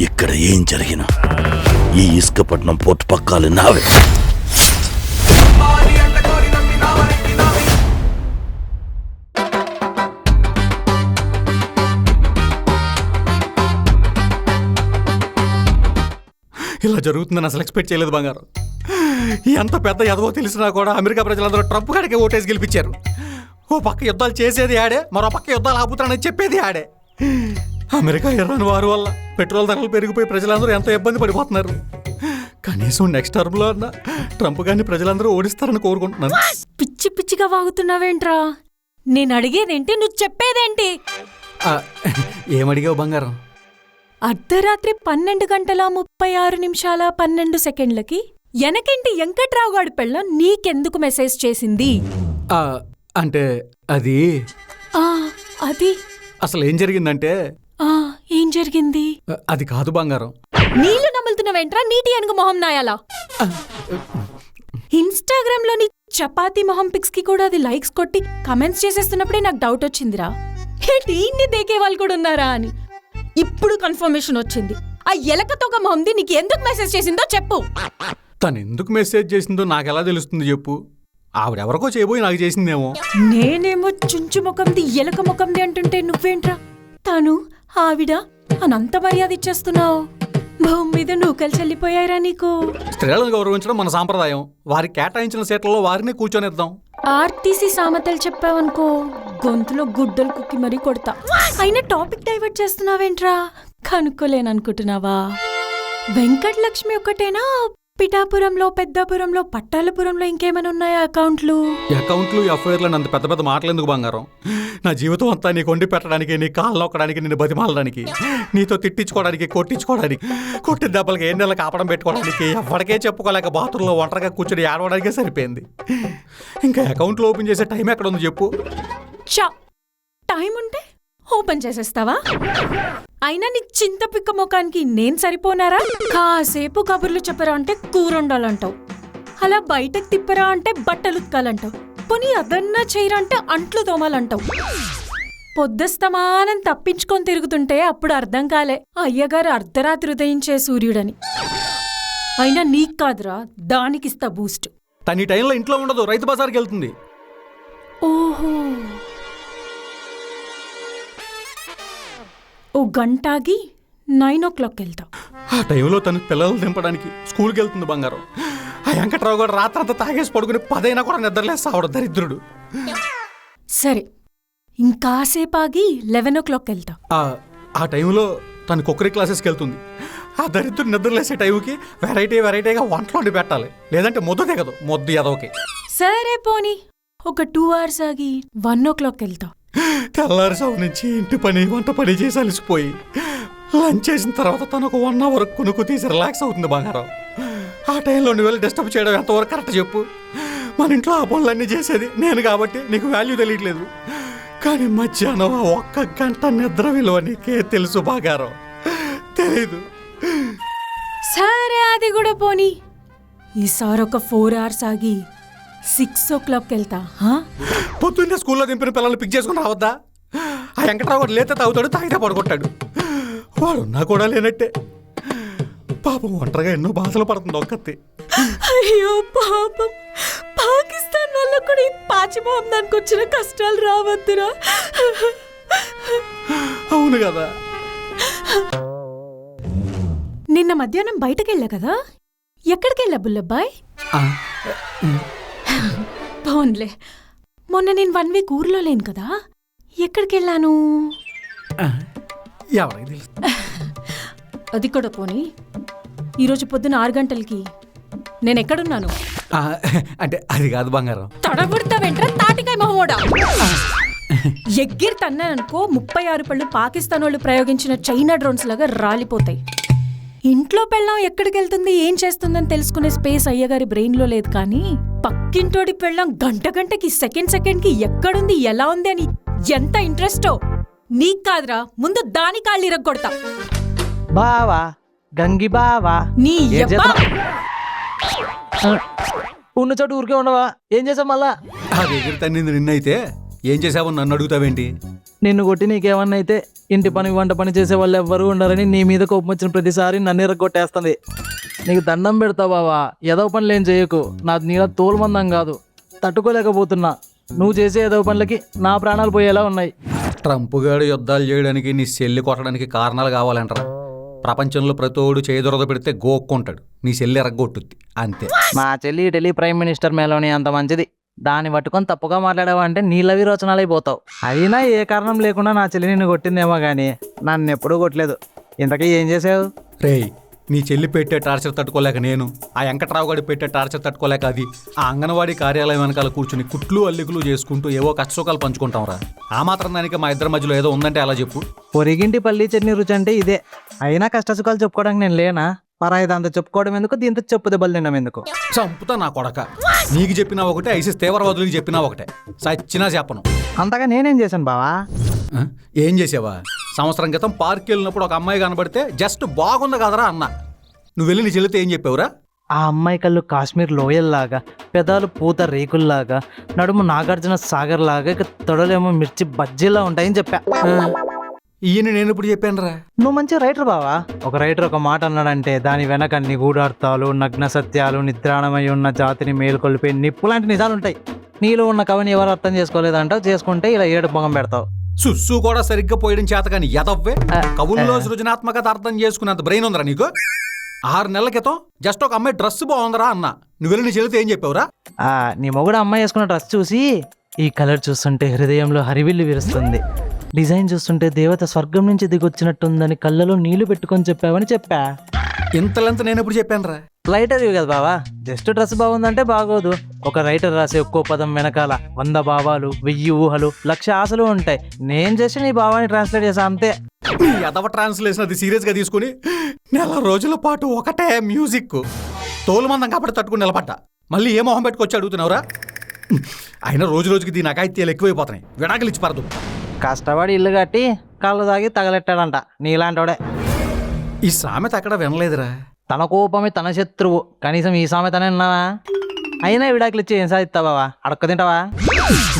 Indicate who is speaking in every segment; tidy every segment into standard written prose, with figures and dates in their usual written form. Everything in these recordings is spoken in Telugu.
Speaker 1: ఇక్కడ ఏం జరిగినా ఈ ఇసుకపట్నం పోర్టు పక్కాలు నావే.
Speaker 2: ఇలా జరుగుతుందని అసలు ఎక్స్పెక్ట్ చేయలేదు బంగారం. ఎంత పెద్ద ఎదవో తెలిసినా కూడా అమెరికా ప్రజలందరూ ట్రంప్ గాడికే ఓటేసి గెలిపించారు. ఓ పక్క యుద్ధాలు చేసేది ఆడే, మరో పక్క యుద్ధాలు ఆపుతానని చెప్పేది ఆడే. అమెరికా ఇరాన్ వారి వల్ల పెట్రోల్ ధరలు పెరిగిపోయి ప్రజలందరూ ఎంతో ఇబ్బంది పడిపోతున్నారు. కనీసం నెక్స్ట్ టర్మ్ లో అన్న ట్రంప్ గారిని ప్రజలందరూ ఓడిస్తారని కోరుకుంటున్నాను.
Speaker 3: పిచ్చి పిచ్చిగా వాగుతున్నావేంట్రా? నేను అడిగేదేంటి, నువ్వు చెప్పేదేంటి?
Speaker 2: ఏమడిగావు బంగారం?
Speaker 3: అర్ధరాత్రి 12:36:12 ఎనకేంటి వెంకట్రావు గాడి పెళ్ళం నీకెందుకు మెసేజ్ చేసింది?
Speaker 2: అంటే అది
Speaker 3: అది
Speaker 2: అసలు ఏం జరిగిందంటే
Speaker 3: ఏం జరిగింది?
Speaker 2: అది కాదు బంగారం.
Speaker 3: నీళ్లు నములుతున్నావేంట్రా నీటి అనుగు మొహం నాయాలా? ఇన్స్టాగ్రామ్ లో నీ చపాతీ మొహం పిక్స్ కి కూడా అది లైక్స్ కొట్టి కమెంట్స్ చేసేస్తున్నప్పుడే నాకు డౌట్ వచ్చిందిరా. ఏంటి ఇన్ని దేకే వాళ్ళు కూడా ఉన్నారా అని. ఇప్పుడు కన్ఫర్మేషన్ వచ్చింది. ఆ ఎలకతోక మొహంది నీకు ఎందుకు మెసేజ్ చేసిందో చెప్పు.
Speaker 2: తను ఎందుకు మెసేజ్ చేసిందో నాకెలా తెలుస్తుంది చెప్పు? ఆవిడెవరికో చేయబోయి నాకు చేసిందేమో.
Speaker 3: నేనేమో చుంచు ముఖంది ఎలక ముఖంది అంటుంటే నువ్వేంట్రా తను ఆవిడ అనంత మర్యాద ఇచ్చేస్తున్నావు. భూమి మీద నూకలు చెల్లిపోయారా నీకు?
Speaker 2: స్త్రీలను గౌరవించడం మన సాంప్రదాయం. వారికి కేటాయించిన సీట్లలో వారిని కూర్చొనిద్దాం.
Speaker 3: ఆర్టీసీ సామెతలు చెప్పావనుకో గొంతులో గుడ్డలు కుక్కి మరీ కొడతా. అయినా టాపిక్ డైవర్ట్ చేస్తున్నావేంట్రా? కనుక్కోలేననుకుంటున్నావా? వెంకటలక్ష్మి ఒక్కటేనా? పిఠాపురంలో, పెద్దాపురంలో, పట్టాలపురంలో ఇంకేమైనా ఉన్నాయా అకౌంట్లు?
Speaker 2: ఎఫ్ఐఆర్లు అంత పెద్ద పెద్ద మాటలు ఎందుకు బంగారం? నా జీవితం అంతా నీకు వండి పెట్టడానికి, నీ కాళ్ళు నొక్కడానికి, నిన్ను బతిమాలడానికి, నీతో తిట్టించుకోవడానికి, కొట్టించుకోవడానికి, కొట్టిన దెబ్బలకి ఏ నెలలకు కాపడం పెట్టుకోవడానికి, ఎవరికే చెప్పుకోలేక బాత్రూంలో ఒంటరిగా కూర్చొని ఏడవడానికే సరిపోయింది. ఇంకా అకౌంట్లు ఓపెన్ చేసే టైం ఎక్కడ ఉంది చెప్పు?
Speaker 3: టైం ఉంటే ఓపెన్ చేసేస్తావా? అయినా నీ చింతపిక్క ముఖానికి నేను సరిపోనారా? కాసేపు కబుర్లు చెప్పరా అంటే కూర ఉండాలంటావు, అలా బయటకు తిప్పరా అంటే బట్టలు ఉతకాలంటావు, పోనీ అదన్నా చేయరా అంటే అంట్లు తోమాలంటావు. పొద్దస్తమానం తప్పించుకొని తిరుగుతుంటే అప్పుడు అర్థం కాలే అయ్యగారు అర్ధరాత్రి ఉదయించే సూర్యుడని. అయినా నీకు కాదురా, దానికిస్తా బూస్ట్.
Speaker 2: తన ఈ టైంలో ఇంట్లో ఉండదు, రైతు బజార్కి వెళ్తుంది.
Speaker 3: ఓహో, ఓ గంటాగి 9 o'clock వెళ్తా.
Speaker 2: ఆ టైంలో తను పిల్లలు దింపడానికి స్కూల్కి వెళ్తుంది బంగారం. ఆ వెంకట్రావు గారు రాత్రంతా తాగేసి పడుకుని 10 అయినా కూడా నిద్రలేస్తాడు దరిద్రుడు.
Speaker 3: సరే, ఇంకాసేపు ఆగి 11 o'clock వెళ్తా.
Speaker 2: ఆ టైంలో తను కుక్కరీ క్లాసెస్కి వెళ్తుంది. ఆ దరిద్రుడు నిద్రలేసే టైంకి వెరైటీగా వంటలు వండి పెట్టాలి, లేదంటే ముద్ద దిగదు, మొద్దు ఎదవకి.
Speaker 3: సరే పోనీ ఒక 2 hours ఆగి 1 o'clock వెళ్తా.
Speaker 2: తెల్లారిసావు నుంచి ఇంటి పని వంట పని చేసి అలసిపోయి లంచ్ చేసిన తర్వాత తను ఒక 1 hour కొనుక్కు తీసి రిలాక్స్ అవుతుంది బంగారం. ఆ టైంలో నువ్వు వెళ్ళి డిస్టర్బ్ చేయడం ఎంతవరకు కరెక్ట్ చెప్పు? మన ఇంట్లో ఆ పనులన్నీ చేసేది నేను కాబట్టి నీకు వాల్యూ తెలియట్లేదు. కానీ మధ్యాహ్నం 1 గంట నిద్ర విలువ నీకే తెలుసు బంగారం, తెలీదు.
Speaker 3: సరే అది కూడా పోనీ ఈసారి ఒక 4 hours ఆగి 6 o'clock వెళ్తా.
Speaker 2: పొద్దున్నే స్కూల్లో దింపిన పిల్లల్ని పిక్ చేసుకుని రావద్దా? ఆ వెంకట్రావు గారు లేతే తాగుతాడు, తాగితే పడుకుంటాడు. వాడున్నా కూడా లేనట్టే. పాపం ఒంటరిగా ఎన్నో బాధలు పడుతుంది ఒక్కతే.
Speaker 3: అయ్యో పాపం, పాకిస్తాన్ వల్ల కూడా ఈ పాచిమోహం దానికి వచ్చిన కష్టాలు రావద్దురా.
Speaker 2: అవును కదా.
Speaker 3: నిన్న మధ్యాహ్నం బయటకెళ్ళా కదా, ఎక్కడికెళ్ళా బుల్లబ్బాయ్? పోన్లే, మొన్న నేను 1 week ఊర్లో లేను కదా, ఎక్కడికెళ్ళాను?
Speaker 2: ఎవరికి తెలుసు?
Speaker 3: అది కూడా పోనీ ఈరోజు పొద్దున 6 గంటలకి నేను ఎక్కడున్నాను?
Speaker 2: అంటే అది కాదు బంగారం.
Speaker 3: తడబుడతా వెంట్రా తాటికాయ మొహమోడా. ఎగ్గిరి తన్నాననుకో 36 పళ్ళు పాకిస్తాన్ వాళ్ళు ప్రయోగించిన చైనా డ్రోన్స్ లాగా రాలిపోతాయి. ఇంట్లో పెళ్ళాం ఎక్కడికెళ్తుంది, ఏం చేస్తుందని తెలుసుకునే స్పేస్ అయ్యగారి బ్రెయిన్లో లేదు. కానీ పక్కింటోడి పెళ్ళాం గంటకి సెకండ్కి ఎక్కడుంది, ఎలా ఉంది అని ఎంత ఇంట్రెస్టో నీకు కాదురా. ముందు దాని కాళ్ళు ఇరగొడతా.
Speaker 4: బావా గంగి బావా,
Speaker 3: నీ
Speaker 4: ఉన్న చోటు ఊరికే ఉండవా? ఏం చేసావు మళ్ళా?
Speaker 2: ఆ దగ్గర తన్నింది నిన్నైతే ఏం చేసావు నన్ను అడుగుతావేంటి?
Speaker 4: నిన్ను కొట్టి నీకేమన్నా అయితే ఇంటి పని వంట పని చేసే వాళ్ళు ఎవ్వరూ ఉండరని నీ మీద కోపం వచ్చిన ప్రతిసారి నన్ను ఎరగొట్టేస్తుంది. నీకు దండం పెడతా బావా, ఏదో పనులు ఏం చేయకు. నాది నీలా తోలుమందం కాదు, తట్టుకోలేకపోతున్నా. నువ్వు చేసే ఏదో పనులకి నా ప్రాణాలు పోయేలా ఉన్నాయి.
Speaker 2: ట్రంప్ గారు యుద్ధాలు చేయడానికి నీ చెల్లి కొట్టడానికి కారణాలు కావాలంటారా? ప్రపంచంలో ప్రతోడు చేదురద పెడితే గోక్కుంటాడు, నీ చెల్లి ఎరగొట్టుద్ది అంతే.
Speaker 4: మా చెల్లి ఢిల్లీ ప్రైమ్ మినిస్టర్ మేలోని అంత మంచిది. దాన్ని పట్టుకొని తప్పుగా మాట్లాడావంటే నీళ్ళ విరోచనాలు అయిపోతావు. అయినా ఏ కారణం లేకుండా నా చెల్లి నిన్ను కొట్టిందేమో కానీ నన్ను ఎప్పుడూ కొట్టలేదు. ఇంతకీ ఏం చేసావు?
Speaker 2: రేయ్, నీ చెల్లి పెట్టే టార్చర్ తట్టుకోలేక నేను, ఆ వెంకట్రావు గారి పెట్టే టార్చర్ తట్టుకోలేక అది, ఆ అంగన్వాడీ కార్యాలయం వెనకాల కూర్చుని కుట్లు అల్లికలు చేసుకుంటూ ఏవో కష్టసుఖాలు పంచుకుంటాంరా. ఆ మాత్రం దానికి మా ఇద్దరి మధ్యలో ఏదో ఉందంటే అలా చెప్పు.
Speaker 4: పొరిగింటి పల్లి చట్నీ రుచి అంటే ఇదే. అయినా కష్టసుఖాలు చెప్పుకోవడానికి నేను లేనా? పరాయి దాంతో చెప్పుకోవడం ఎందుకు, దీంతో చెప్పు దెబ్బలు తినడం ఎందుకు?
Speaker 2: చంపుతా నా కొడక. నీకు చెప్పినా ఒకటే, ఐసిస్ తీవ్రవాదులకి చెప్పినా ఒకటే, సచ్చినా చెప్పను.
Speaker 4: అంతగా నేనేం చేశాను బావా?
Speaker 2: ఆ? ఏం చేసావా? సంవత్సరం క్రితం పార్క్ వెళ్ళినప్పుడు ఒక అమ్మాయి కనబడితే జస్ట్ బాగుంది కదరా అన్న. నువ్వు వెళ్ళి నీ చెల్లితో ఏం చెప్పావురా?
Speaker 4: ఆ అమ్మాయి కళ్ళు కాశ్మీర్ లోయల్లాగా, పెదాలు పూత రేకుల్లాగా, నడుము నాగార్జున సాగర్ లాగా, ఇక తొడలేమో మిర్చి బజ్జీలా ఉంటాయని చెప్పా.
Speaker 2: ఈయన నేను ఇప్పుడు చెప్పానురా.
Speaker 4: నువ్వు మంచి రైటర్ బావా. ఒక రైటర్ ఒక మాట అన్నాడంటే దాని వెనక నిగూఢార్థాలు, నగ్న సత్యాలు, నిద్రాణమై ఉన్న జాతిని మేలుకొల్పే నిప్పు లాంటి నిజాలుంటాయి. నీలో ఉన్న కవిని ఎవరు అర్థం చేసుకోలేదంటావు, చేసుకుంటే ఇలా ఏడు మొగం పెడతావు.
Speaker 2: సుస్సు కూడా సరిగ్గా పోయడం చేత కానీ ఎదవ్వే. కవుల్లో సృజనాత్మకత అర్థం చేసుకున్నంత బ్రెయిన్ ఉందిరా నీకు? 6 నెలల క్రితం జస్ట్ ఒక అమ్మాయి డ్రెస్ బాగుందిరా అన్న. నువ్వు వెళ్ళి నీ చెల్లితో ఏం చెప్పావురా?
Speaker 4: నీ మొగుడు అమ్మాయి వేసుకున్న డ్రెస్ చూసి, ఈ కలర్ చూస్తుంటే హృదయంలో హరివిల్లు విరుస్తుంది, డిజైన్ చూస్తుంటే దేవత స్వర్గం నుంచి దిగొచ్చినట్టుందని కళ్ళలో నీళ్లు పెట్టుకొని చెప్పావని చెప్పా.
Speaker 2: ఇంతలంత నేను ఎప్పుడు చెప్పానురా?
Speaker 4: రైటర్ కదా బావా. జస్ట్ డ్రెస్ బాగుందంటే బాగోదు. ఒక రైటర్ రాసే ఒక్కో పదం వెనకాల 100 భావాలు, 1000 ఊహలు, 1,00,000 ఆశలు ఉంటాయి. నేను చేసి నీ భావాన్ని ట్రాన్స్లేట్ చేసా అంతే.
Speaker 2: నీ ఎదవ ట్రాన్స్లేషన్ అది సీరియస్గా తీసుకుని నెల రోజుల పాటు ఒకటే మ్యూజిక్ తోలుమందం కాబట్టి తట్టుకుని నిలబడ్డా. మళ్ళీ ఏ మొహం పెట్టుకొచ్చి అడుగుతున్నావురా? అయినా రోజు రోజుకి దీని అకాయిత్యాలు ఎక్కువైపోతున్నాయి. విడాకులు ఇచ్చి పరదు.
Speaker 4: కష్టపడి ఇల్లు కట్టి కళ్ళు తాగి తగలెట్టాడంట నీలాంటోడే.
Speaker 2: ఈ సామెత అక్కడ వినలేదురా.
Speaker 4: తన కోపమే తన శత్రువు. కనీసం ఈ సామెతనే విన్నావా? అయినా విడాకులు ఇచ్చి ఏం సాధిస్తావా? అడక్క తింటావా?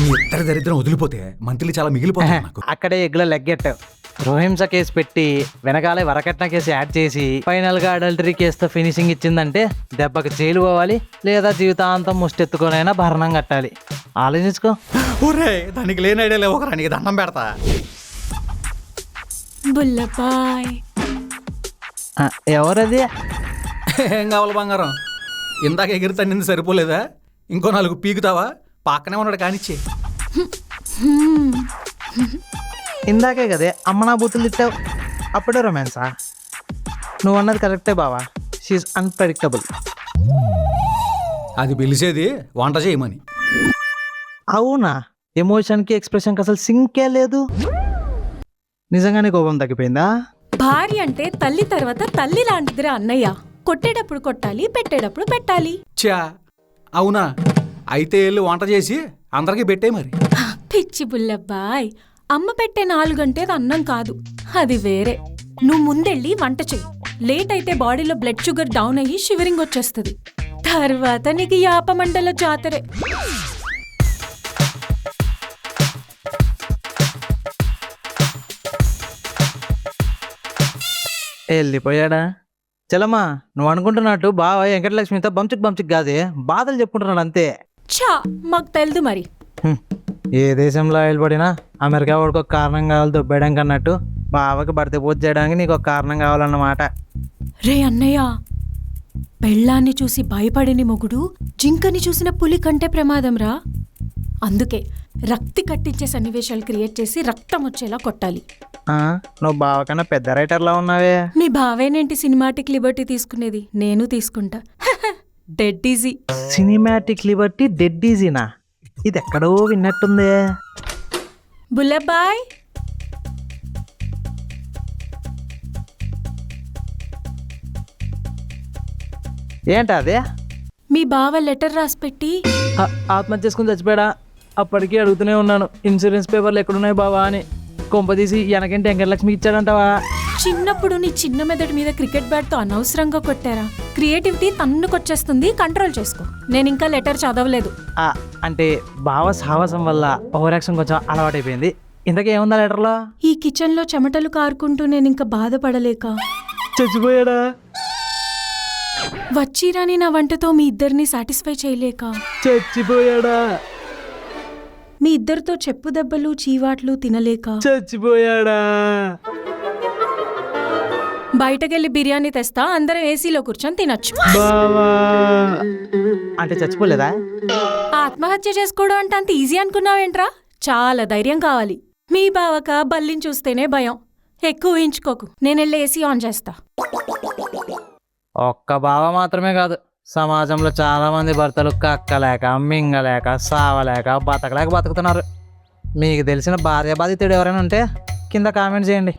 Speaker 2: నీ ఇద్దరి దరిద్రం వదిలిపోతే మంత్లీ చాలా మిగిలిపోతాయి నాకు.
Speaker 4: అక్కడే ఎగ్గులో లెగ్గెట్టావు. గృహింస కేసు పెట్టి వెనకాలే వరకట్న కేసు యాడ్ చేసి ఫైనల్ గా అడల్టరీ కేసుతో ఫినిషింగ్ ఇచ్చిందంటే దెబ్బకి జైలు పోవాలి, లేదా జీవితాంతం ముష్టెత్తుకొనైనా భరణం కట్టాలి. ఆలోచించుకో.
Speaker 2: ఒరే, దానికి లేని ఐడియా లేవు ఒకరా, నీకు దండం పెడతా.
Speaker 3: బుల్లబాయ్.
Speaker 4: ఎవరది?
Speaker 2: ఏం కావాలి బంగారం? ఇందాక ఎగిరితన్నింది సరిపోలేదా? ఇంకో 4 పీకుతావా? పక్కనే ఉన్నాడు కానిచ్చే.
Speaker 4: ఇందాకే కదే అమ్మ నా బూతులు తిట్టావు, అప్పుడే రొమాన్సా? నువ్వు అన్నది కరెక్టే బావా. She is unpredictable.
Speaker 2: అది పిలిచేది వంట చేయమని.
Speaker 4: అవునా? ఎమోషన్కి ఎక్స్ప్రెషన్కి అసలు సింకే లేదు. నిజంగానే కోపం తగ్గిపోయిందా?
Speaker 3: భార్య అంటే తల్లి తర్వాత తల్లి లాంటిదిరా అన్నయ్య. కొట్టేటప్పుడు కొట్టాలి, పెట్టేటప్పుడు పెట్టాలి.
Speaker 2: చా, అవునా? అయితే వెళ్ళి వంట చేసి అందరికీ పెట్టే మరి.
Speaker 3: పిచ్చి బుల్లబ్బాయ్, అమ్మ పెట్టే 4 గంటేది అన్నం కాదు, అది వేరే. నువ్వు ముందెళ్ళి వంట చెయ్యి. లేట్ అయితే బాడీలో బ్లడ్ షుగర్ డౌన్ అయ్యి షివరింగ్ వచ్చేస్తుంది. తర్వాత నీకు యాపమండల జాతరే.
Speaker 4: వెళ్ళిపోయాడా? చలమ్మా, నువ్వు అనుకుంటున్నట్టు బావ వెంకటలక్ష్మితో బంచిక్ కాదే, బాధలు చెప్పుకుంటున్నాడు అంతే.
Speaker 3: చా, మాకు తెలుదు మరి.
Speaker 4: ఏ దేశంలో వెళ్ళబడినా అమెరికా వాడికి ఒక కారణం కావాలి దొబ్బేయడానికి అన్నట్టు బావకి భర్తీ పూజ చేయడానికి నీకు ఒక కారణం కావాలన్నమాట.
Speaker 3: రే అన్నయ్య, పెళ్ళాన్ని చూసి భయపడిని మొగుడు జింకని చూసిన పులి కంటే ప్రమాదం రా. అందుకే రక్తి కట్టించే సన్నివేశాలు క్రియేట్ చేసి రక్తం వచ్చేలా కొట్టాలి.
Speaker 4: నువ్వు బావ కన్నా పెద్ద రైటర్లా ఉన్నావే.
Speaker 3: మీ బావేనేంటి సినిమాటిక్ లిబర్టీ తీసుకునేది? నేను తీసుకుంటా. Dead easy.
Speaker 4: Cinematic liberty dead ఈజీనా? ఇది ఎక్కడో విన్నట్టుందే.
Speaker 3: బుల్లబాయ్,
Speaker 4: ఏంటి అదే?
Speaker 3: మీ బావ లెటర్ రాసి పెట్టి
Speaker 4: ఆత్మహత్య చేసుకుని చచ్చిపోయాడా? అప్పటికీ అడుగుతూనే ఉన్నాను ఇన్సూరెన్స్ పేపర్లు ఎక్కడున్నాయి బావా అని. కొంపదీసి వెనకంటే వెంకటలక్ష్మి ఇచ్చాడంటావా?
Speaker 3: చిన్నప్పుడు నీ చిన్న మెదడు మీద క్రికెట్ బ్యాట్తో అనవసరంగా కొట్టారా? క్రియేటివిటీ తన్నుకొచ్చేస్తుంది, కంట్రోల్ చేసుకో. నేను ఇంకా లెటర్ చదవలేదు.
Speaker 4: అంటే బావ సాహసం వల్ల ఓవర్ యాక్షన్ కొంచెం అలవాటైపోయింది. ఇంతకీ ఏముందా లెటర్లో?
Speaker 3: ఈ కిచెన్లో చెమటలు కారుకుంటూ నేను ఇంకా బాధపడలేక
Speaker 4: చచ్చిపోయాడా?
Speaker 3: వచ్చిరాని నా వంటతో మీ ఇద్దరిని సాటిస్ఫై చేయలేక
Speaker 4: చచ్చిపోయాడా?
Speaker 3: మీ ఇద్దరితో చెప్పు దెబ్బలు చీవాట్లు తినలేక
Speaker 4: చచ్చిపోయాడా?
Speaker 3: బయటకెళ్ళి బిర్యానీ తెస్తా, అందరం ఏసీలో కూర్చొని తినొచ్చు.
Speaker 4: బావా అంటే చచ్చిపోలేదా?
Speaker 3: ఆత్మహత్య చేసుకోవడం అంటే అంత ఈజీ అనుకున్నావేంట్రా? చాలా ధైర్యం కావాలి. మీ బావక బల్లిని చూస్తేనే భయం. ఎక్కువ ఊహించుకోకు, నేను వెళ్ళి ఏసీ ఆన్ చేస్తా.
Speaker 4: ఒక్క బావ మాత్రమే కాదు, సమాజంలో చాలా మంది భర్తలు కక్కలేక మింగలేక సావలేక బతకలేక బతుకుతున్నారు. మీకు తెలిసిన భార్య బాధితుడు ఎవరైనా ఉంటే కింద కామెంట్ చేయండి.